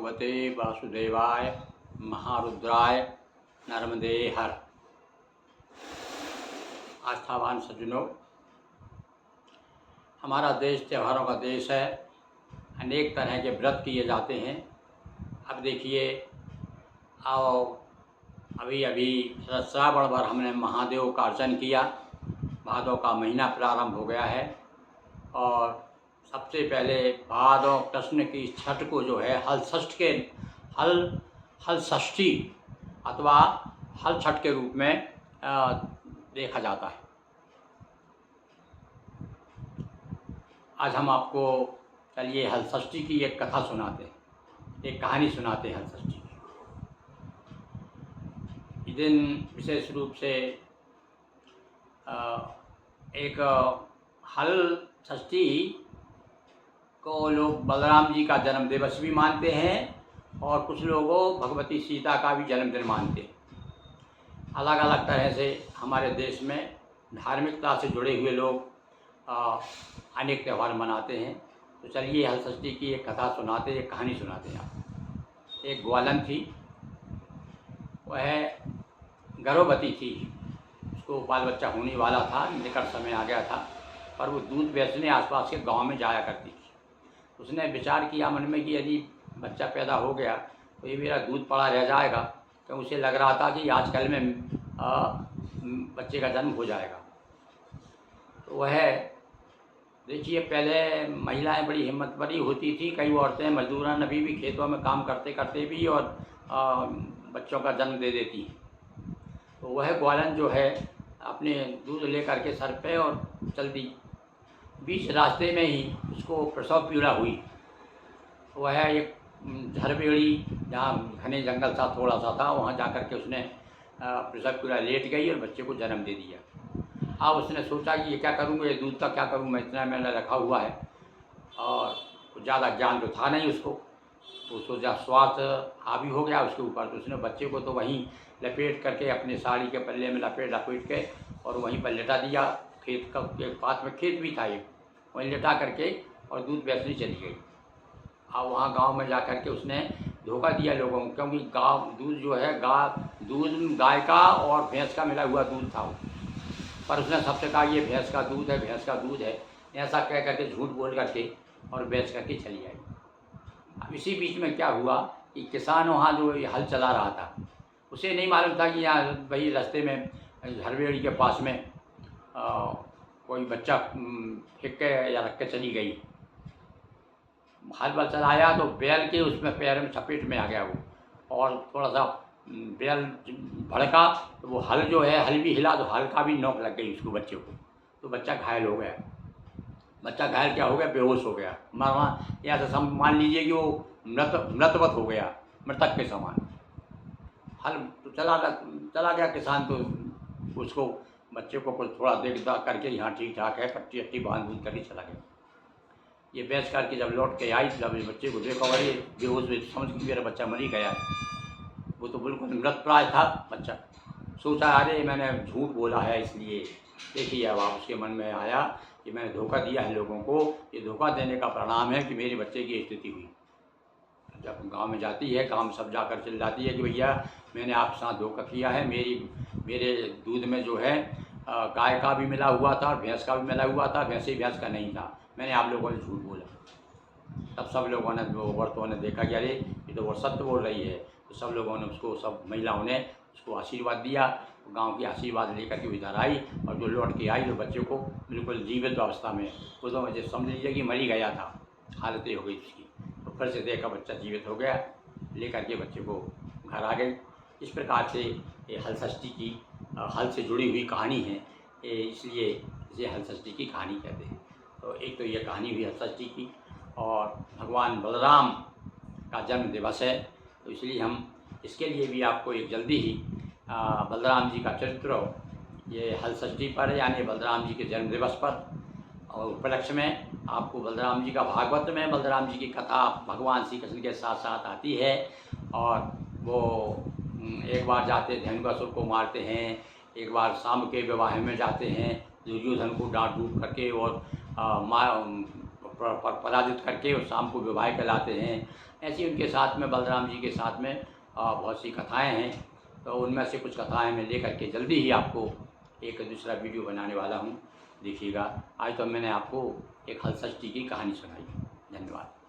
भगवते वासुदेवाय महारुद्राय नर्मदे हर। आस्थावान सज्जनों, हमारा देश त्योहारों का देश है। अनेक तरह के व्रत किए जाते हैं। अब देखिए, आओ अभी अभी श्रावण भर हमने महादेव का अर्चन किया। भादों का महीना प्रारंभ हो गया है और सबसे पहले भादों कृष्ण की छठ को जो है हल षष्ठी अथवा हल छठ के रूप में देखा जाता है। आज हम आपको चलिए हल षष्ठी की एक कथा सुनाते हैं, एक कहानी सुनाते हैं हल षष्ठी की। इस दिन विशेष रूप से एक हल षष्ठी को लोग बलराम जी का जन्म दिवस भी मानते हैं और कुछ लोगों भगवती सीता का भी जन्मदिन मानते हैं। अलग अलग तरह से हमारे देश में धार्मिकता से जुड़े हुए लोग अनेक त्यौहार मनाते हैं। तो चलिए हल षष्ठी की एक कथा सुनाते, एक कहानी सुनाते हैं आप। एक ग्वालन थी, वह गर्भवती थी, उसको बाल बच्चा होने वाला था, निकट समय आ गया था, पर वो दूध बेचने आसपास के गांव में जाया करती थी। उसने विचार किया मन में कि यदि बच्चा पैदा हो गया तो ये मेरा दूध पड़ा रह जाएगा, तो उसे लग रहा था कि आजकल में बच्चे का जन्म हो जाएगा। तो वह देखिए, पहले महिलाएं बड़ी हिम्मत भरी होती थी, कई औरतें मजदूरन अभी भी खेतों में काम करते करते भी और बच्चों का जन्म दे देती हैं। तो वह ग्वालन जो है अपने दूध लेकर के सर पे और चल दी। बीच रास्ते में ही उसको प्रसव पीड़ा हुई। वह एक झरबेड़ी, जहाँ घने जंगल सा थोड़ा सा था, वहाँ जा कर के उसने प्रसव पीड़ा लेट गई और बच्चे को जन्म दे दिया। अब उसने सोचा कि ये क्या करूँगा, ये दूध का क्या करूँ, मैं इतना मैंने रखा हुआ है और ज़्यादा ज्ञान तो था नहीं उसको। तो सोचा स्वास्थ्य हावी हो गया उसके ऊपर, तो उसने बच्चे को तो वहीं लपेट करके अपने साड़ी के पल्ले में लपेट के और वहीं पर लेटा दिया। खेत का के पास में खेत भी था, एक वहीं लेटा करके और दूध बेचने चली गई। अब वहाँ गांव में जा कर के उसने धोखा दिया लोगों को, क्योंकि दूध जो है दूध गाय का और भैंस का मिला हुआ दूध था। पर उसने सबसे कहा ये भैंस का दूध है, भैंस का दूध है, ऐसा कह करके झूठ बोल करके और बेच करके चली आई। अब इसी बीच में क्या हुआ कि किसान वहाँ जो हल चला रहा था, उसे नहीं मालूम था कि यहाँ वही रास्ते में हरवेड़ी के पास में कोई बच्चा फेंक के या रख के चली गई। हल बल चलाया तो बैल के उसमें पैर में चपेट में आ गया वो, और थोड़ा सा बैल भड़का तो वो हल जो है हल भी हिला तो हल का भी नोक लग गई उसको, बच्चे को। तो बच्चा घायल हो गया। बच्चा घायल क्या हो गया, बेहोश हो गया, मरना या तो मान लीजिए कि वो मृतवत हो गया, मृतक के समान। हल तो चला गया किसान, तो उसको बच्चे को कुछ थोड़ा देख दाख करके यहाँ ठीक ठाक है, पट्टी अट्टी बांध करके चला गया। ये बेच करके जब लौट के आई, जब बच्चे को देखा भाई बेहोश हुए, समझ कि मेरा बच्चा मर ही गया है। वो तो बिल्कुल मृतप्राय था बच्चा। सोचा अरे मैंने झूठ बोला है, इसलिए देखिए अब आप उसके मन में आया कि मैंने धोखा दिया है लोगों को। ये धोखा देने का परिणाम है कि मेरे बच्चे की स्थिति हुई। जब गांव में जाती है, गांव में सब जाकर चिल्लाती है कि भैया मैंने आपके साथ धोखा किया है, मेरे दूध में जो है गाय का भी मिला हुआ था और भैंस का भी मिला हुआ था, भैंस का नहीं था, मैंने आप लोगों ने झूठ बोला। तब सब लोगों ने, औरतों ने देखा कि अरे ये तो वो सत्य बोल रही है। तो सब लोगों ने उसको, सब महिलाओं ने उसको आशीर्वाद दिया। गांव की आशीर्वाद लेकर के इधर आई और जो लौट के आई तो बच्चे को बिल्कुल जीवित अवस्था में, उस मुझे समझ लीजिए कि मर ही गया था, हालत हो गई उसकी। तो फिर से देखा बच्चा जीवित हो गया, लेकर के बच्चे को घर आ गई। इस प्रकार से ये हल षष्ठी की हल से जुड़ी हुई कहानी है, इसलिए इसे हल षष्ठी की कहानी कहते हैं। तो एक तो ये कहानी हुई हल षष्ठी की, और भगवान बलराम का जन्म दिवस है, तो इसलिए हम इसके लिए भी आपको एक जल्दी ही बलराम जी का चरित्र ये हल षष्ठी पर यानी बलराम जी के जन्म दिवस पर और उपलक्ष्य में आपको बलराम जी का भागवत में बलराम जी की कथा भगवान श्री कृष्ण के साथ साथ आती है। और वो एक बार जाते धेनुकासुर को मारते हैं, एक बार शाम के विवाह में जाते हैं, दुर्योधन को डांट डूट करके और पराजित करके और शाम को विवाह कहलाते हैं। ऐसी उनके साथ में बलराम जी के साथ में बहुत सी कथाएँ हैं। तो उनमें से कुछ कथाएँ मैं लेकर के जल्दी ही आपको एक दूसरा वीडियो बनाने वाला हूँ, देखिएगा। आज तो मैंने आपको एक हलषष्ठी की कहानी सुनाई। धन्यवाद।